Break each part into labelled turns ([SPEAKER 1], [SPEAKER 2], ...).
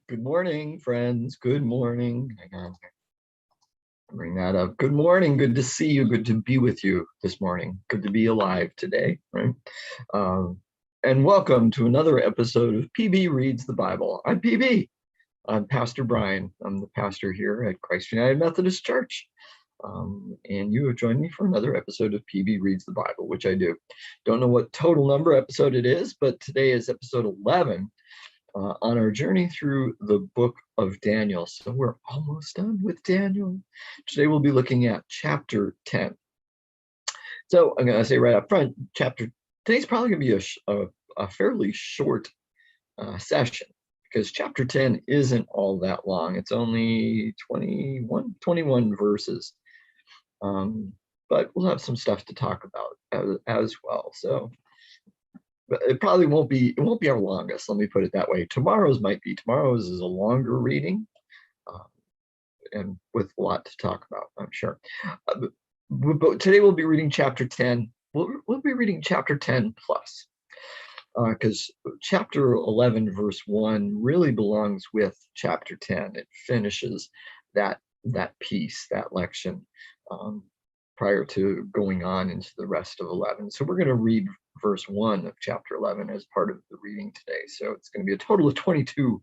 [SPEAKER 1] Good morning, friends. Good morning. Hang on. Bring that up. Good morning. Good to see you. Good to be with you this morning. Good to be alive today, right? And welcome to another episode of PB Reads the Bible. I'm PB. I'm Pastor Brian. I'm the pastor here at Christ United Methodist Church. And you have joined me for another episode of PB Reads the Bible, which I do. Don't know what total number episode it is, but today is episode 11. On our journey through the book of Daniel. So we're almost done with Daniel. Today we'll be looking at chapter 10. So I'm going to say right up front, today's probably going to be a fairly short session because chapter 10 isn't all that long. It's only 21 verses. But we'll have some stuff to talk about as well. So but it probably won't be our longest, let me put it that way. Tomorrow's is a longer reading and with a lot to talk about, I'm sure. But today we'll be reading chapter 10. We'll be reading chapter 10 plus because chapter 11 verse 1 really belongs with chapter 10. It finishes that piece, that lection, prior to going on into the rest of 11. So we're going to read verse 1 of chapter 11 as part of the reading today. So it's going to be a total of 22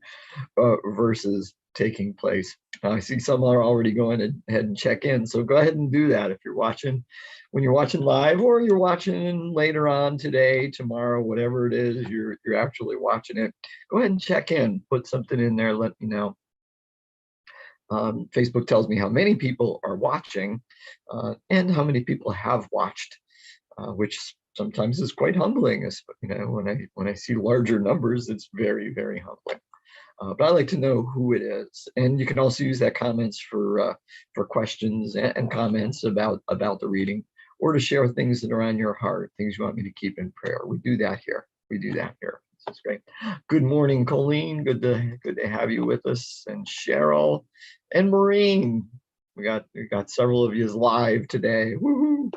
[SPEAKER 1] verses taking place. I see some are already going ahead and check in. So go ahead and do that if you're watching, when you're watching live or you're watching later on today, tomorrow, whatever it is, you're actually watching it. Go ahead and check in, put something in there, let me know. Facebook tells me how many people are watching and how many people have watched, which sometimes is quite humbling. When I see larger numbers, it's very, very humbling. But I like to know who it is, and you can also use that comments for questions and comments about the reading, or to share things that are on your heart, things you want me to keep in prayer. We do that here. This is great. Good morning, Colleen. Good to have you with us, and Cheryl and Maureen. We got several of you live today. Woohoo!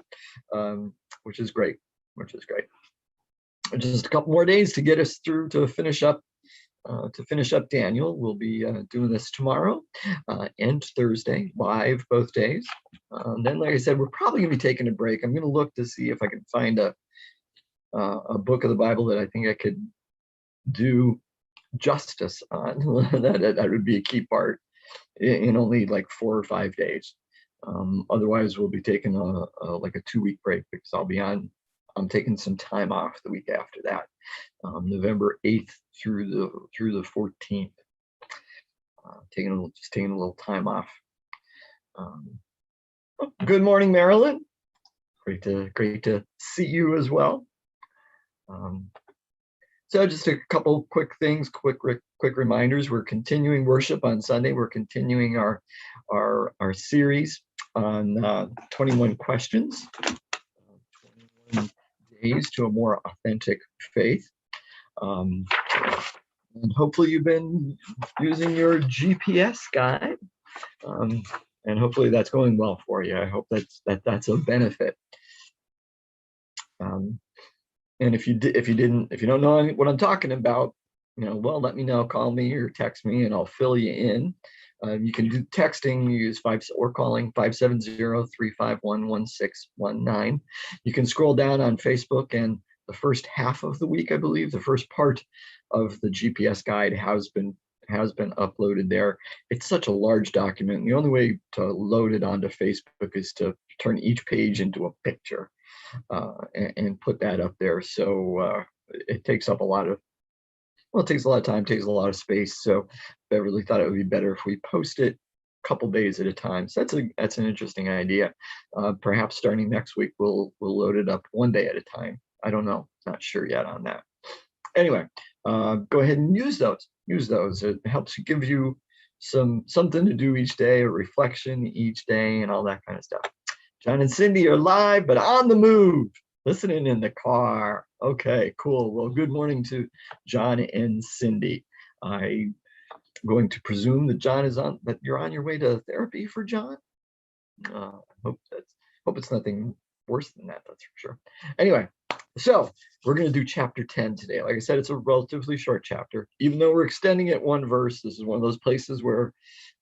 [SPEAKER 1] Which is great. Just a couple more days to get us through to finish up Daniel. We'll be doing this tomorrow and Thursday, live both days. Then, like I said, we're probably gonna be taking a break. I'm gonna look to see if I can find a book of the Bible that I think I could do justice on. that would be a key part in only like 4 or 5 days. Otherwise, we'll be taking like a 2-week break because I'm taking some time off the week after that, November 8th through the 14th. Taking a little time off. Good morning, Marilyn. Great to see you as well. So just a couple quick things, quick reminders. We're continuing worship on Sunday. We're continuing our series on 21 questions, 21 days to a more authentic faith. And hopefully you've been using your GPS guide, and hopefully that's going well for you. I hope that's a benefit. And if you don't know what I'm talking about, well, let me know, call me or text me and I'll fill you in. You can do texting, use or calling 570-351-1619. You can scroll down on Facebook, and the first half of the week, I believe, the first part of the GPS guide has been uploaded there. It's such a large document. The only way to load it onto Facebook is to turn each page into a picture. And put that up there. So it takes up a lot of time, takes a lot of space. So Beverly thought it would be better if we post it a couple days at a time. So that's an interesting idea. Perhaps starting next week, we'll load it up 1 day at a time. I don't know, not sure yet on that. Anyway, go ahead and use those. It helps give you something to do each day, a reflection each day, and all that kind of stuff. John and Cindy are live, but on the move, listening in the car. Okay, cool. Well, good morning to John and Cindy. I'm going to presume that that you're on your way to therapy for John. Hope it's nothing worse than that, that's for sure. Anyway, So we're going to do chapter 10 today. Like I said, it's a relatively short chapter. Even though we're extending it one verse, this is one of those places where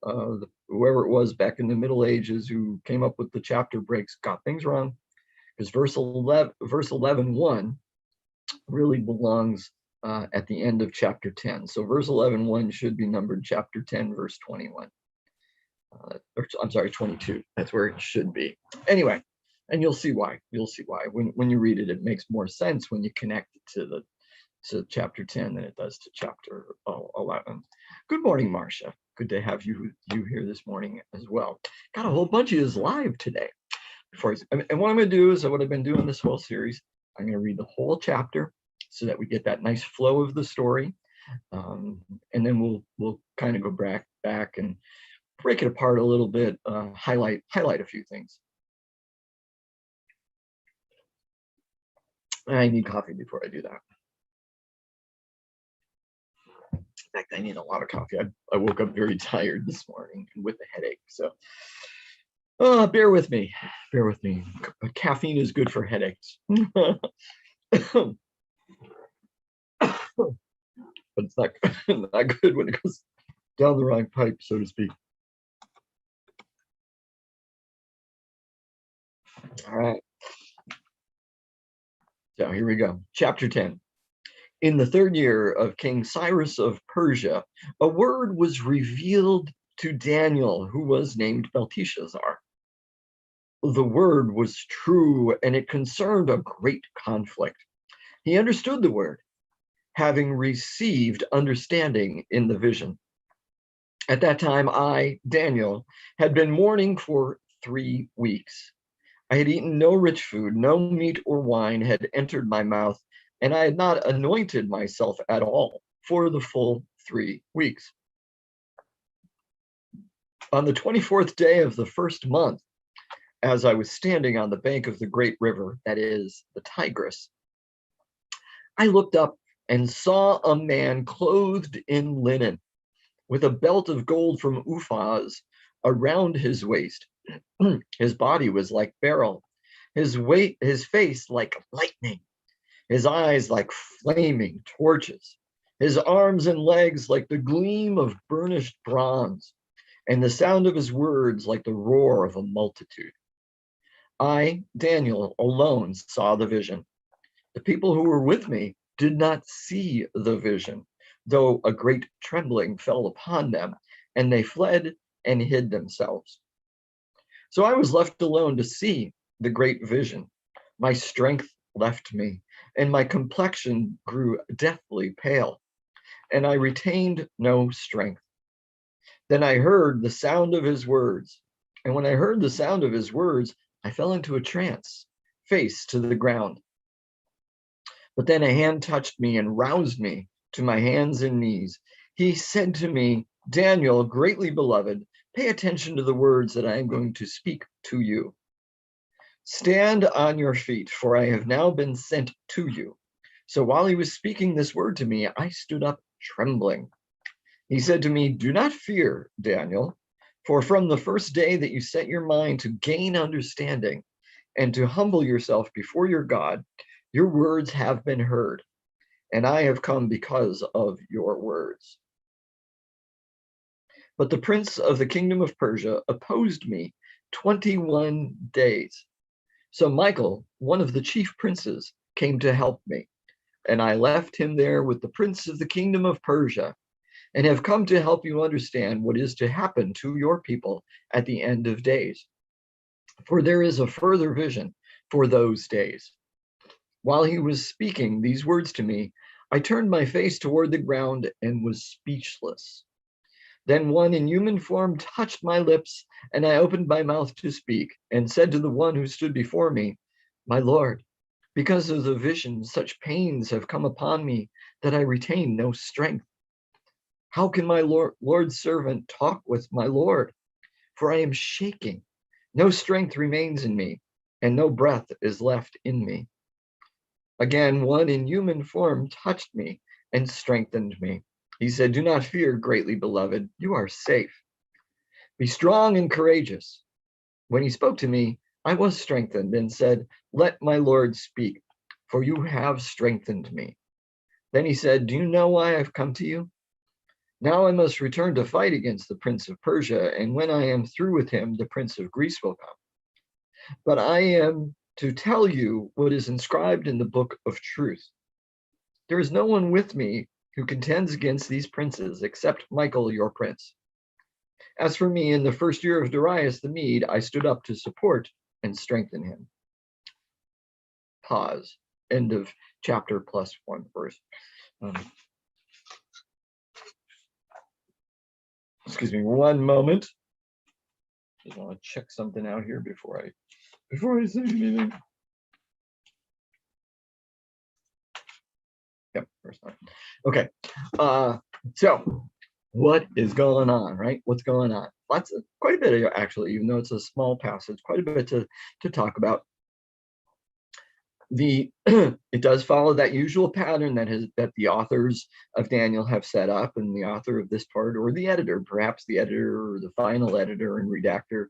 [SPEAKER 1] whoever it was back in the Middle Ages who came up with the chapter breaks got things wrong. Because verse 11:1 really belongs at the end of chapter 10. So verse 11:1 should be numbered chapter 10, verse 21. Or I'm sorry, 22. That's where it should be. Anyway, and you'll see why. You'll see why. When you read it, it makes more sense when you connect it to chapter 10 than it does to chapter 11. Good morning, Marcia. Good to have you here this morning as well. Got a whole bunch of yous live today. And what I'm going to do is what I've been doing this whole series. I'm going to read the whole chapter so that we get that nice flow of the story, and then we'll kind of go back and break it apart a little bit, highlight a few things. I need coffee before I do that. In fact, I need a lot of coffee. I woke up very tired this morning and with a headache. So bear with me. Bear with me. Caffeine is good for headaches. But it's not good when it goes down the wrong pipe, so to speak. All right. So here we go. Chapter 10. In the 3rd year of King Cyrus of Persia, a word was revealed to Daniel, who was named Belteshazzar. The word was true, and it concerned a great conflict. He understood the word, having received understanding in the vision. At that time, I, Daniel, had been mourning for 3 weeks. I had eaten no rich food, no meat or wine had entered my mouth, and I had not anointed myself at all for the full 3 weeks. On the 24th day of the 1st month, as I was standing on the bank of the great river, that is, the Tigris, I looked up and saw a man clothed in linen, with a belt of gold from Uphaz around his waist. His body was like beryl, his face like lightning, his eyes like flaming torches, his arms and legs like the gleam of burnished bronze, and the sound of his words like the roar of a multitude. I, Daniel, alone saw the vision. The people who were with me did not see the vision, though a great trembling fell upon them, and they fled and hid themselves. So I was left alone to see the great vision. My strength left me, and my complexion grew deathly pale, and I retained no strength. Then I heard the sound of his words, and when I heard the sound of his words, I fell into a trance, face to the ground. But then a hand touched me and roused me to my hands and knees. He said to me, Daniel, greatly beloved, pay attention to the words that I am going to speak to you. Stand on your feet, for I have now been sent to you. So while he was speaking this word to me, I stood up trembling. He said to me, do not fear, Daniel, for from the first day that you set your mind to gain understanding and to humble yourself before your God, your words have been heard, and I have come because of your words. But the prince of the kingdom of Persia opposed me 21 days. So Michael, one of the chief princes, came to help me, and I left him there with the prince of the kingdom of Persia, and have come to help you understand what is to happen to your people at the end of days. For there is a further vision for those days. While he was speaking these words to me, I turned my face toward the ground and was speechless. Then one in human form touched my lips, and I opened my mouth to speak, and said to the one who stood before me, my Lord, because of the vision, such pains have come upon me that I retain no strength. How can my Lord's servant talk with my Lord? For I am shaking. No strength remains in me, and no breath is left in me. Again, one in human form touched me and strengthened me. He said, do not fear, greatly beloved, you are safe. Be strong and courageous. When he spoke to me, I was strengthened and said, let my Lord speak. for you have strengthened me. Then he said, do you know why I've come to you? Now I must return to fight against the prince of Persia, and when I am through with him, the prince of Greece will come. But I am to tell you what is inscribed in the book of truth. There is no one with me who contends against these princes except Michael, your prince. As for me, in the first year of Darius the Mede, I stood up to support and strengthen him. Pause. End of chapter plus one verse. Excuse me one moment. Just want to check something out here before I say anything. Yep, first time. Okay. So what is going on, right? What's going on? Quite a bit, actually, even though it's a small passage, quite a bit to talk about. It does follow that usual pattern that the authors of Daniel have set up, and the author of this part, or the editor, perhaps the editor or the final editor and redactor,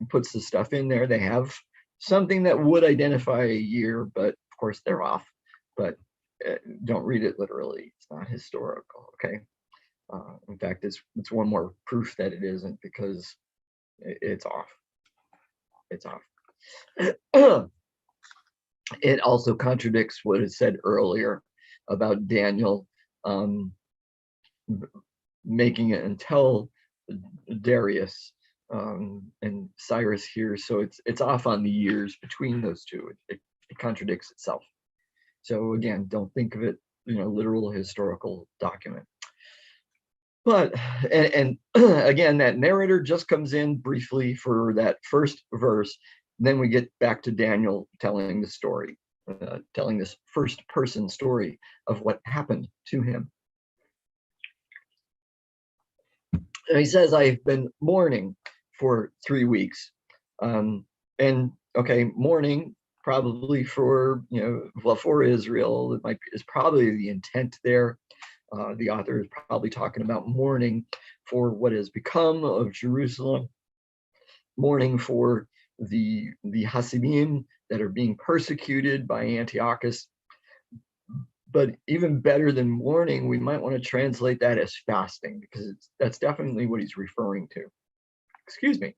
[SPEAKER 1] puts the stuff in there. They have something that would identify a year, but of course they're off. But don't read it literally. It's not historical. Okay. In fact, it's one more proof that it isn't, because it's off. It's off. It also contradicts what is said earlier about Daniel making it until Darius and Cyrus here. So it's off on the years between those two. It contradicts itself. So again, don't think of it, literal historical document. But, and again, that narrator just comes in briefly for that first verse. Then we get back to Daniel telling the story, telling this first person story of what happened to him. And he says, I've been mourning for 3 weeks. And okay, mourning probably for, for Israel, is probably the intent there. The author is probably talking about mourning for what has become of Jerusalem, mourning for the Hasidim that are being persecuted by Antiochus. But even better than mourning, we might want to translate that as fasting, because that's definitely what he's referring to. Excuse me.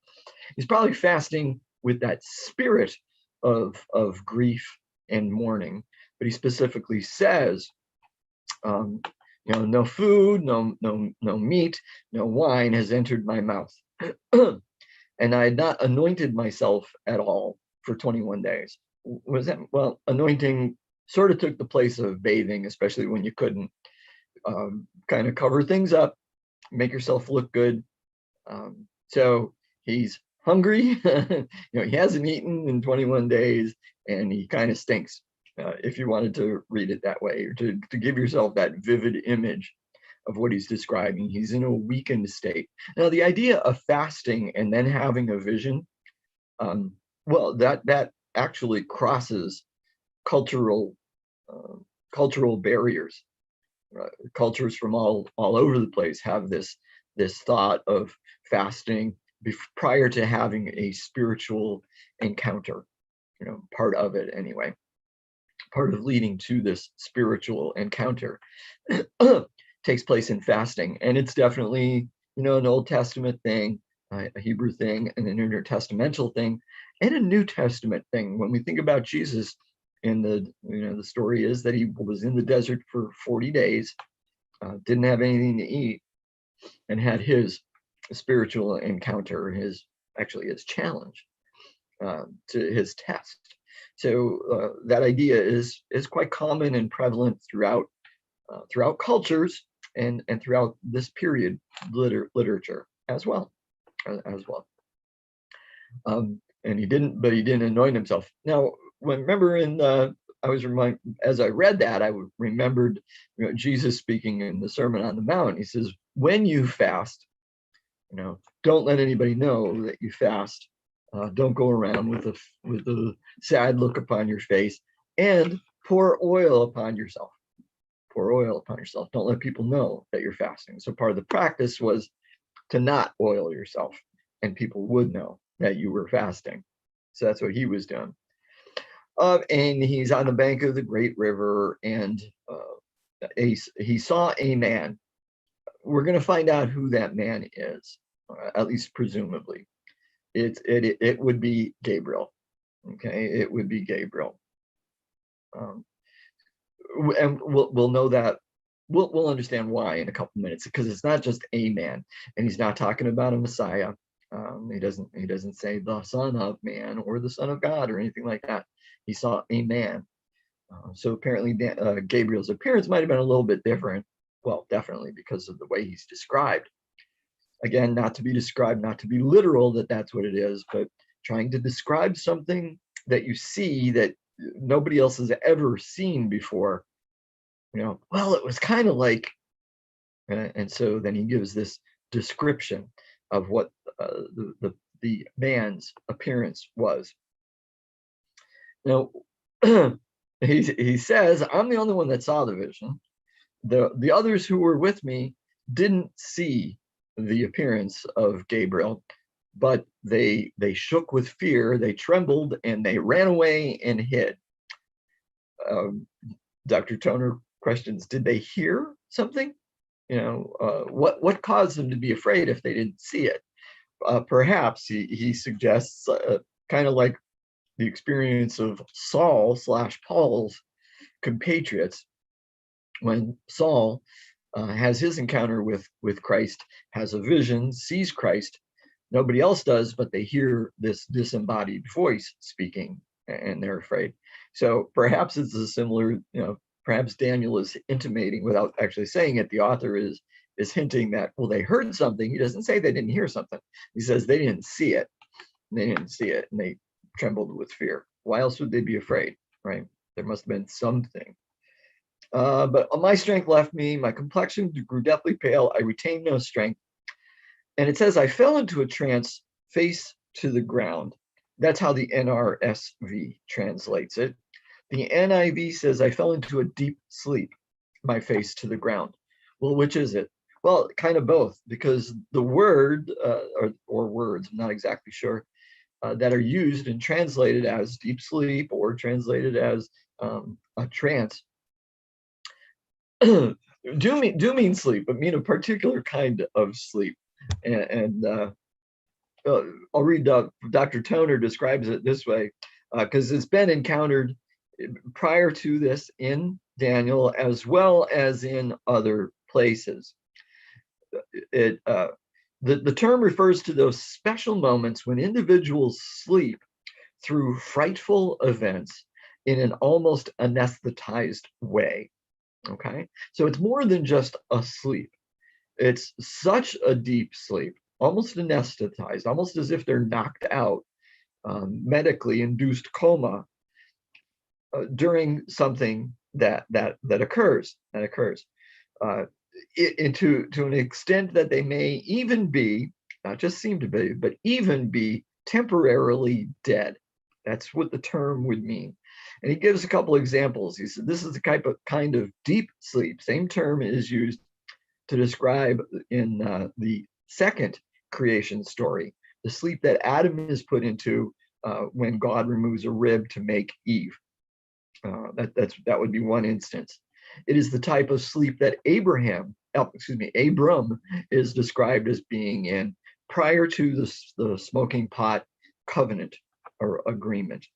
[SPEAKER 1] He's probably fasting with that spirit of grief and mourning, but he specifically says, no food, no meat, no wine has entered my mouth. And I had not anointed myself at all for 21 days. Was that? Well, anointing sort of took the place of bathing, especially when you couldn't kind of cover things up, make yourself look good. So he's hungry. He hasn't eaten in 21 days, and he kind of stinks. If you wanted to read it that way, or to give yourself that vivid image of what he's describing. He's in a weakened state. Now, the idea of fasting and then having a vision, well, that actually crosses cultural barriers. Cultures from all over the place have this thought of fasting prior to having a spiritual encounter. Part of it anyway. Part of leading to this spiritual encounter takes place in fasting, and it's definitely an Old Testament thing, a Hebrew thing, and an intertestamental thing, and a New Testament thing. When we think about Jesus, in the story is that he was in the desert for 40 days, didn't have anything to eat, and had his spiritual encounter, his challenge to his test. So that idea is quite common and prevalent throughout cultures and throughout this period literature as well. And he didn't anoint himself. Now, remember as I read that, I remembered Jesus speaking in the Sermon on the Mount. He says, when you fast, don't let anybody know that you fast. Don't go around with a sad look upon your face, and pour oil upon yourself. Pour oil upon yourself. Don't let people know that you're fasting. So part of the practice was to not oil yourself, and people would know that you were fasting. So that's what he was doing. And he's on the bank of the great river, and he saw a man. We're going to find out who that man is, at least presumably. It would be Gabriel. Okay, it would be Gabriel. And we'll know that. We'll understand why in a couple minutes, because it's not just a man, and he's not talking about a Messiah. He doesn't say the Son of Man or the Son of God or anything like that. He saw a man. So apparently Gabriel's appearance might have been a little bit different. Well, definitely because of the way he's described. Again, not to be described, not to be literal that that's what it is, but trying to describe something that you see that nobody else has ever seen before. Well, it was kind of like, and so then he gives this description of what the man's appearance was. Now, he says, I'm the only one that saw the vision. The others who were with me didn't see the appearance of Gabriel, but they shook with fear, they trembled, and they ran away and hid. Dr. Toner questions, did they hear something? What caused them to be afraid if they didn't see it? Perhaps he suggests kind of like the experience of Saul/Paul's compatriots, when Saul has his encounter with Christ, has a vision, sees Christ. Nobody else does, but they hear this disembodied voice speaking, and they're afraid. So perhaps it's a similar, perhaps Daniel is intimating, without actually saying it, the author is hinting that, well, they heard something. He doesn't say they didn't hear something. He says they didn't see it. They didn't see it, and they trembled with fear. Why else would they be afraid, right? There must have been something. But my strength left me. My complexion grew deathly pale. I retained no strength. And it says, I fell into a trance, face to the ground. That's how the NRSV translates it. The NIV says, I fell into a deep sleep, my face to the ground. Well, which is it? Well, kind of both, because the word or words, I'm not exactly sure, that are used and translated as deep sleep or translated as a trance do mean sleep, but mean a particular kind of sleep. And I'll read Dr. Toner describes it this way, because it's been encountered prior to this in Daniel as well as in other places. The term refers to those special moments when individuals sleep through frightful events in an almost anesthetized way. Okay, so it's more than just a sleep. It's such a deep sleep, almost anesthetized, almost as if they're knocked out, medically induced coma during something that occurs. To an extent that they may even be, not just seem to be, but even be temporarily dead. That's what the term would mean. And he gives a couple examples. He said, this is the kind of deep sleep. Same term is used to describe in the second creation story, the sleep that Adam is put into when God removes a rib to make Eve. That would be one instance. It is the type of sleep that Abram is described as being in prior to the smoking pot covenant or agreement.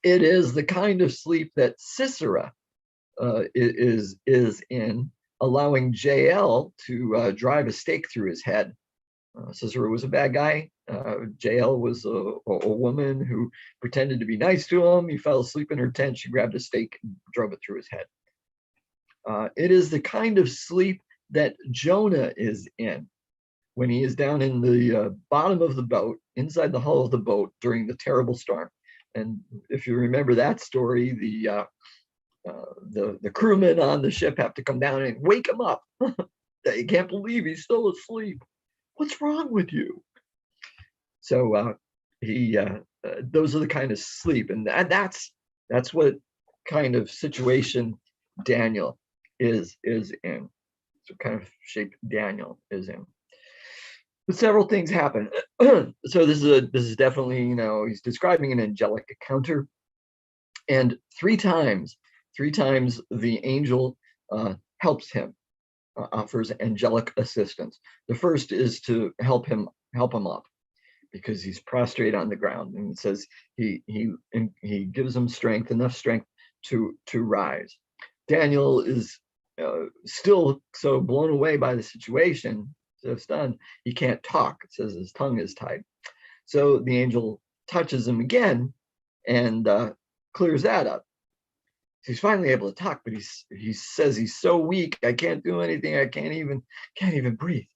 [SPEAKER 1] It is the kind of sleep that Sisera is in, allowing Jael to drive a stake through his head. Sisera was a bad guy. Jael was a woman who pretended to be nice to him. He fell asleep in her tent. She grabbed a stake and drove it through his head. It is the kind of sleep that Jonah is in when he is down in the bottom of the boat, inside the hull of the boat during the terrible storm. And if you remember that story, the crewmen on the ship have to come down and wake him up. They can't believe he's still asleep. What's wrong with you? So those are the kind of sleep, and that's what kind of situation Daniel is in. So kind of shape Daniel is in. several things happen. So this is definitely, he's describing an angelic encounter, and three times the angel helps him, offers angelic assistance. The first is to help him up because he's prostrate on the ground, and it says he gives him strength, enough strength to rise. Daniel is still so blown away by the situation, so stunned, he can't talk. It says his tongue is tied. So the angel touches him again and clears that up. So he's finally able to talk, but he says he's so weak, I can't do anything. I can't even breathe.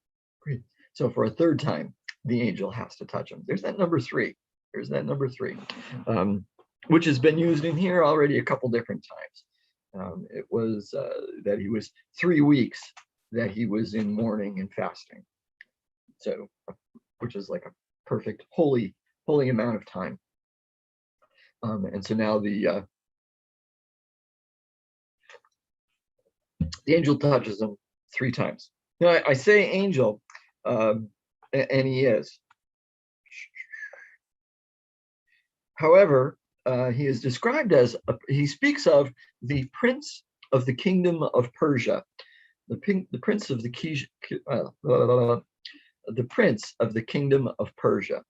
[SPEAKER 1] So for a third time, the angel has to touch him. There's that number three. Which has been used in here already a couple different times. It was that he was 3 weeks that he was in mourning and fasting. So, which is like a perfect holy amount of time. And so now the angel touches him 3 times. Now I say angel, and he is. However, he is described as he speaks of the prince of the kingdom of Persia, the prince of the prince of the kingdom of Persia.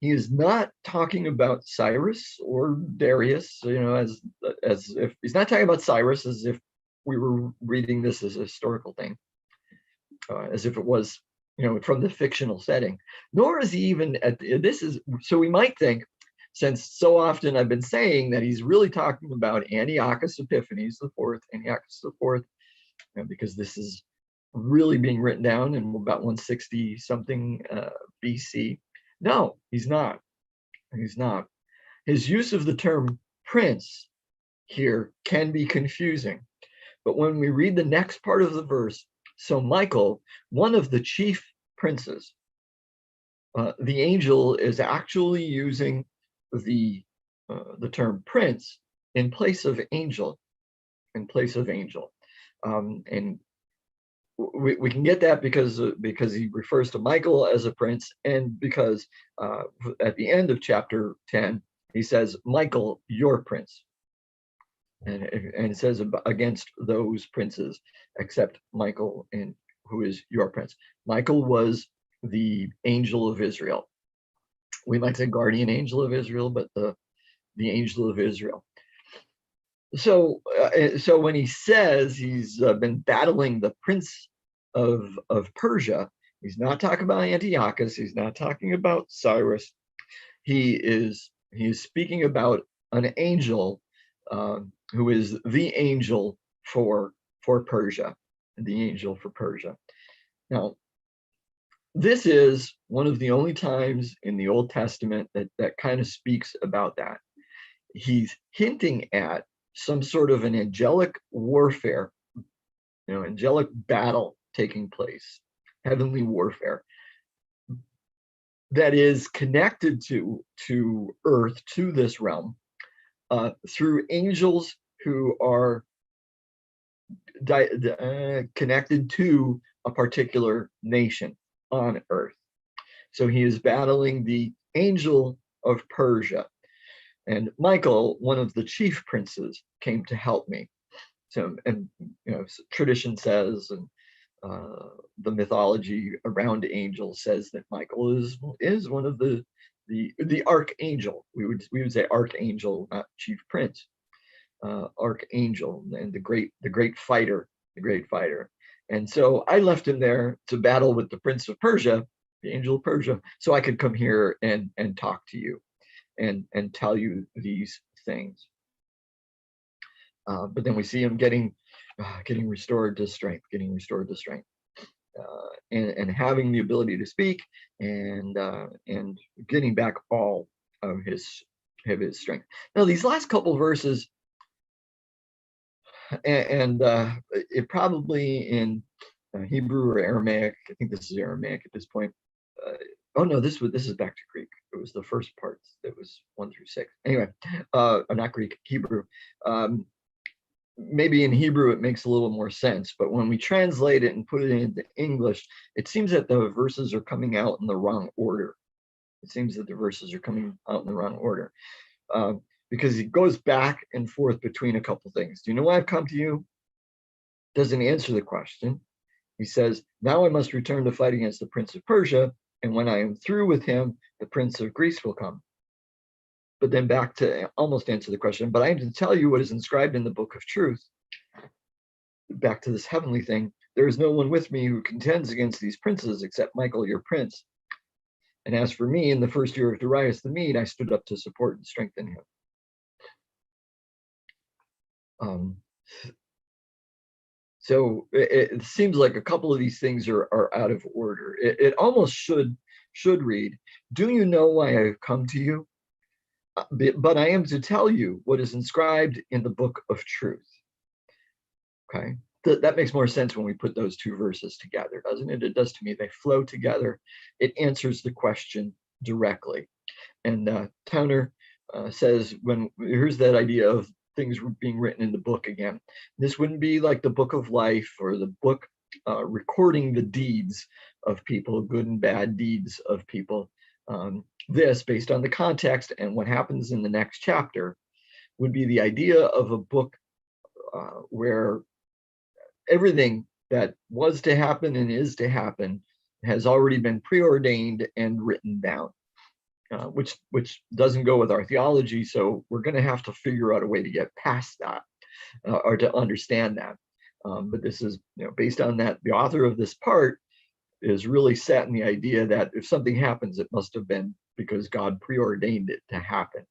[SPEAKER 1] He is not talking about Cyrus or Darius, as if he's not talking about Cyrus as if we were reading this as a historical thing, as if it was, from the fictional setting. Nor is he even this is, so we might think, since so often I've been saying that he's really talking about Antiochus Epiphanes IV, because this is really being written down in about 160 something BC. No, he's not. His use of the term prince here can be confusing. But when we read the next part of the verse, so Michael, one of the chief princes, the angel is actually using the term prince in place of angel, and we can get that because he refers to Michael as a prince, and because at the end of chapter 10 he says, Michael, your prince, and it says against those princes except Michael, and who is your prince. Michael was the angel of Israel. We might say guardian angel of Israel, but the angel of Israel. So when he says he's been battling the prince of Persia, he's not talking about Antiochus. He's not talking about Cyrus. He is speaking about an angel who is the angel for Persia, the angel for Persia. Now, this is one of the only times in the Old Testament that kind of speaks about that. He's hinting at some sort of an angelic warfare, angelic battle taking place, heavenly warfare that is connected to earth, to this realm, through angels who are connected to a particular nation on earth. So he is battling the angel of Persia. And Michael, one of the chief princes, came to help me. So, and tradition says, and the mythology around angels says that Michael is one of the archangel. We would say archangel, not chief prince. Archangel, and the great fighter. And so I left him there to battle with the prince of Persia, the angel of Persia, so I could come here and talk to you and tell you these things. But then we see him getting restored to strength, and having the ability to speak, and getting back all of his strength. Now, these last couple verses, and it probably in Hebrew or Aramaic. I think this is Aramaic at this point. Oh no, this is back to Greek. It was the first parts that was 1 through 6. Anyway, not Greek, Hebrew. maybe in Hebrew it makes a little more sense, but when we translate it and put it into English, it seems that the verses are coming out in the wrong order. It seems that the verses are coming out in the wrong order, because he goes back and forth between a couple things. Do you know why I've come to you? Doesn't answer the question. He says, now I must return to fight against the prince of Persia, and when I am through with him, the prince of Greece will come. But then back to almost answer the question, but I am to tell you what is inscribed in the book of truth. Back to this heavenly thing. There is no one with me who contends against these princes except Michael, your prince. And as for me, in the first year of Darius the Mede, I stood up to support and strengthen him. So it seems like a couple of these things are out of order. It almost should read, do you know why I've come to you? But I am to tell you what is inscribed in the book of truth. Okay, that makes more sense when we put those two verses together, doesn't it? It does to me. They flow together. It answers the question directly. And Towner says, here's that idea of things being written in the book again. This wouldn't be like the book of life or the book recording the deeds of people, good and bad deeds of people. This, based on the context and what happens in the next chapter, would be the idea of a book where everything that was to happen and is to happen has already been preordained and written down. Which doesn't go with our theology, so we're going to have to figure out a way to get past that or to understand that. But this is, based on that, the author of this part is really set in the idea that if something happens, it must have been because God preordained it to happen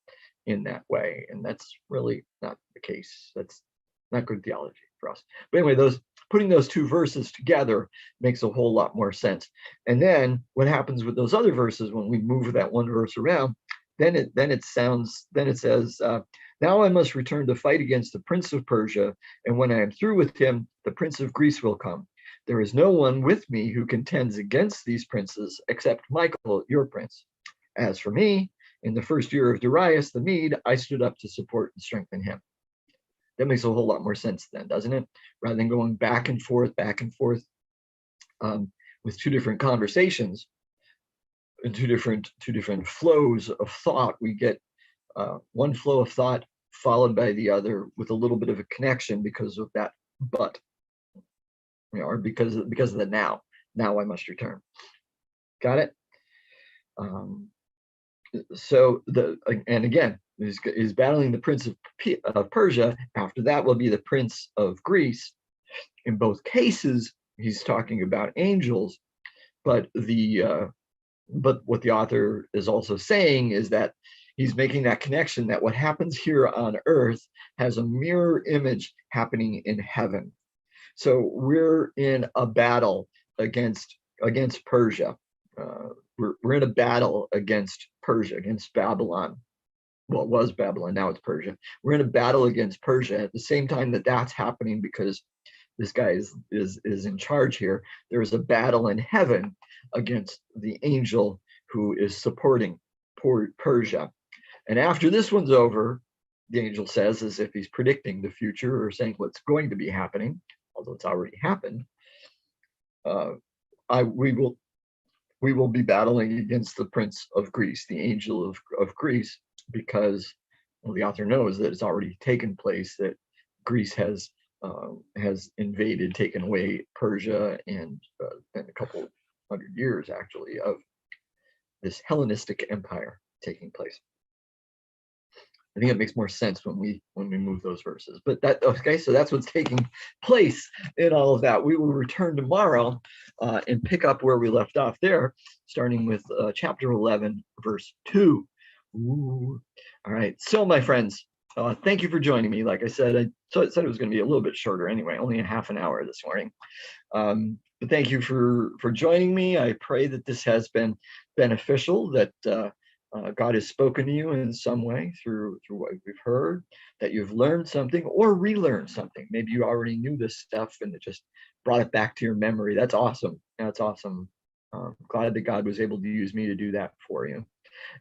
[SPEAKER 1] in that way, and that's really not the case. That's not good theology for us. But anyway, putting those two verses together makes a whole lot more sense. And then what happens with those other verses when we move that one verse around, then it says, now I must return to fight against the prince of Persia, and when I am through with him, the prince of Greece will come. There is no one with me who contends against these princes except Michael, your prince. As for me, in the first year of Darius the Mede, I stood up to support and strengthen him. That makes a whole lot more sense then, doesn't it? Rather than going back and forth with two different conversations and two different flows of thought, we get one flow of thought followed by the other with a little bit of a connection because of that but, or because of the now. Now I must return. Got it? So and again, is battling the prince of Persia. After that will be the prince of Greece. In both cases, he's talking about angels, but what the author is also saying is that he's making that connection that what happens here on earth has a mirror image happening in heaven. So we're in a battle against Persia. We're in a battle against Persia, against Babylon. Well, it was Babylon, now it's Persia. We're in a battle against Persia at the same time that that's happening, because this guy is in charge here. There's a battle in heaven against the angel who is supporting Persia. And after this one's over, the angel says, as if he's predicting the future or saying what's going to be happening, although it's already happened, we will be battling against the prince of Greece, the angel of Greece, because the author knows that it's already taken place, that Greece has invaded, taken away Persia, and been a couple hundred years actually of this Hellenistic empire taking place. I think it makes more sense when we move those verses. But so that's what's taking place in all of that. We will return tomorrow and pick up where we left off there, starting with chapter 11, verse 2. Ooh. All right. So, my friends, thank you for joining me. Like I said, I said it was going to be a little bit shorter anyway, only a half an hour this morning. But thank you for joining me. I pray that this has been beneficial, that God has spoken to you in some way through what we've heard, that you've learned something or relearned something. Maybe you already knew this stuff and it just brought it back to your memory. That's awesome. That's awesome. Glad that God was able to use me to do that for you.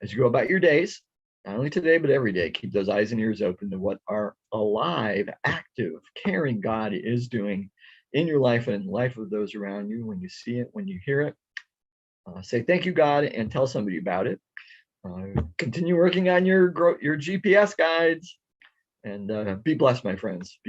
[SPEAKER 1] As you go about your days, not only today, but every day. Keep those eyes and ears open to what our alive, active, caring God is doing in your life and in the life of those around you. When you see it, when you hear it, say thank you, God, and tell somebody about it. Continue working on your GPS guides, and be blessed, my friends.